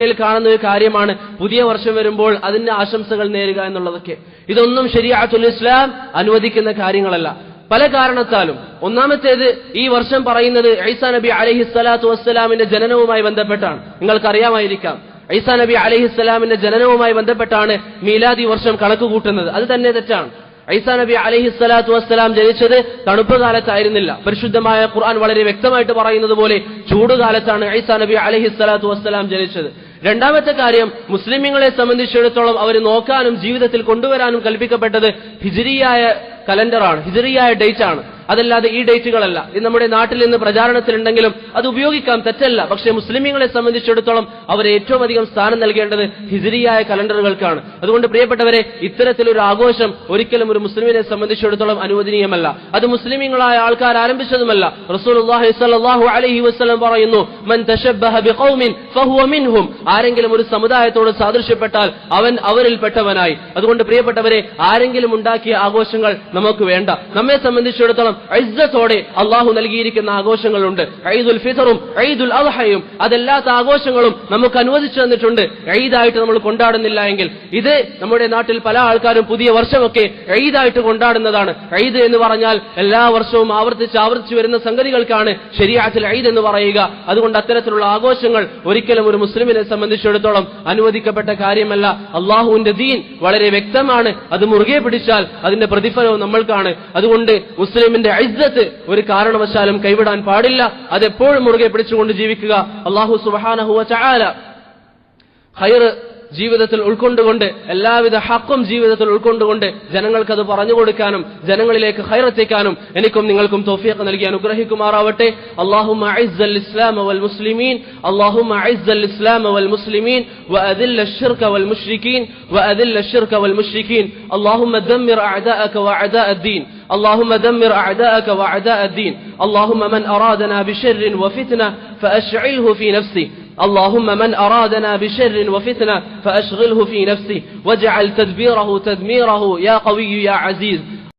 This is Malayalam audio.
കാണുന്ന ഒരു കാര്യമാണ് പുതിയ വർഷം വരുമ്പോൾ അതിന്റെ ആശംസകൾ നേരുക എന്നുള്ളതൊക്കെ. ഇതൊന്നും ശരീഅത്തുൽ ഇസ്ലാം അനുവദിക്കുന്ന കാര്യങ്ങളല്ല, പല കാരണത്താലും. ഒന്നാമത്തേത്, ഈ വർഷം പറയുന്നത് ഈസാ നബി അലൈഹിസ്സലാത്തു വസ്സലാമിന്റെ ജനനവുമായി ബന്ധപ്പെട്ടാണ്. നിങ്ങൾക്കറിയാമായിരിക്കാം, ഈസാ നബി അലൈഹിസ്സലാമിന്റെ ജനനവുമായി ബന്ധപ്പെട്ടാണ് മീലാദി വർഷം കണക്ക് കൂട്ടുന്നത്. അത് തന്നെ തെറ്റാണ്. ഈസാ നബി അലൈഹിസ്സലാത്തു വസ്സലാം ജനിച്ചത് തണുപ്പ് കാലത്തായിരുന്നില്ല. പരിശുദ്ധമായ ഖുർആൻ വളരെ വ്യക്തമായിട്ട് പറയുന്നത് പോലെ ചൂടുകാലത്താണ് ഈസാ നബി അലൈഹിസ്സലാത്തു വസ്സലാം ജനിച്ചത്. രണ്ടാമത്തെ കാര്യം, മുസ്ലിമീങ്ങളെ സംബന്ധിച്ചിടത്തോളം അവർ നോക്കാനും ജീവിതത്തിൽ കൊണ്ടുവരാനും കൽപ്പിക്കപ്പെട്ടത് ഹിജ്രിയായ കലണ്ടറാണ്, ഹിജ്രിയായ ഡേറ്റ് ആണ്. അതല്ലാതെ ഈ ഡേറ്റുകളല്ല. ഇത് നമ്മുടെ നാട്ടിൽ നിന്ന് പ്രചാരണത്തിലുണ്ടെങ്കിലും അത് ഉപയോഗിക്കാം, തെറ്റല്ല. പക്ഷേ മുസ്ലിമീങ്ങളെ സംബന്ധിച്ചിടത്തോളം അവർ ഏറ്റവും അധികം സ്ഥാനം നൽകേണ്ടത് ഹിജ്രിയായ കലണ്ടറുകൾക്കാണ്. അതുകൊണ്ട് പ്രിയപ്പെട്ടവരെ, ഇത്തരത്തിലൊരു ആഘോഷം ഒരിക്കലും ഒരു മുസ്ലിമിനെ സംബന്ധിച്ചിടത്തോളം അനുവദനീയമല്ല. അത് മുസ്ലിമീങ്ങളായ ആൾക്കാർ ആരംഭിച്ചതുമല്ല. റസൂലുള്ളാഹി സ്വല്ലല്ലാഹു അലൈഹി വസല്ലം പറയുന്നു, മൻ തശബ്ബഹ ബിഖൗമിൻ ഫഹുവ മിൻഹും. ആരെങ്കിലും ഒരു സമുദായത്തോട് സാദൃശ്യപ്പെട്ടാൽ അവൻ അവരിൽപ്പെട്ടവനായി. അതുകൊണ്ട് പ്രിയപ്പെട്ടവരെ, ആരെങ്കിലും ഉണ്ടാക്കിയ ആഘോഷങ്ങൾ നമുക്ക് വേണ്ട. നമ്മെ സംബന്ധിച്ചിടത്തോളം ഇസ്സത്തോടെ അള്ളാഹു നൽകിയിരിക്കുന്ന ആഘോഷങ്ങളുണ്ട്. ഈദുൽ ഫിത്റും ഈദുൽ അദ്ഹയും അതല്ലാത്ത ആഘോഷങ്ങളും നമുക്ക് അനുവദിച്ചു തന്നിട്ടുണ്ട്. ഈദായിട്ട് നമ്മൾ കൊണ്ടാടുന്നില്ല എങ്കിൽ, ഇത് നമ്മുടെ നാട്ടിൽ പല ആൾക്കാരും പുതിയ വർഷമൊക്കെ ഈദായിട്ട് കൊണ്ടാടുന്നതാണ്. ഈദ് എന്ന് പറഞ്ഞാൽ എല്ലാ വർഷവും ആവർത്തിച്ച് വരുന്ന സംഗതികൾക്കാണ് ശരീഅത്തിൽ ഈദ് എന്ന് പറയുക. അതുകൊണ്ട് അത്തരത്തിലുള്ള ആഘോഷങ്ങൾ ഒരിക്കലും ഒരു മുസ്ലിമിനെ സംബന്ധിച്ചിടത്തോളം അനുവദിക്കപ്പെട്ട കാര്യമല്ല. അള്ളാഹുവിന്റെ ദീൻ വളരെ വ്യക്തമാണ്. അത് മുറുകെ പിടിച്ചാൽ അതിന്റെ പ്രതിഫലവും നമ്മൾക്കാണ്. അതുകൊണ്ട് മുസ്ലിമിന്റെ ഇസ്സത്ത് ഒരു കാരണവശാലും കൈവിടാൻ പാടില്ല. അതെപ്പോഴും മുറുകെ പിടിച്ചുകൊണ്ട് ജീവിക്കുക. അല്ലാഹു സുബ്ഹാനഹു വ തആല ഖൈർ ജീവിതത്തിൽ ഉൾക്കൊണ്ടുകൊണ്ട്, എല്ലാവിധ ഹക്കും ജീവിതത്തിൽ ഉൾക്കൊണ്ടുകൊണ്ട് ജനങ്ങൾക്കത് പറഞ്ഞു കൊടുക്കാനും ജനങ്ങളിലേക്ക് ഖൈർ എത്തിക്കാനും എനിക്കും നിങ്ങൾക്കും തൗഫീഖ് നൽകി അനുഗ്രഹിക്കുമാറാവട്ടെ. അല്ലാഹുമ്മ അഇസ്സൽ ഇസ്ലാമ വൽ മുസ്ലിമീൻ, അല്ലാഹുമ്മ അഇസ്സൽ ഇസ്ലാമ വൽ മുസ്ലിമീൻ വഅദില്ല അശ്ശിർക വൽ മുശ്രികീൻ വഅദില്ല അശ്ശിർക വൽ മുശ്രികീൻ. അല്ലാഹുമ്മ ദമ്മിർ അഅദാഅക വഅദാഅ الدين. اللهم دمر أعداءك وأعداء الدين. اللهم من أرادنا بشر وفتنة فأشعله في نفسه. اللهم من أرادنا بشر وفتنة فأشغله في نفسه واجعل تدبيره تدميره يا قوي يا عزيز.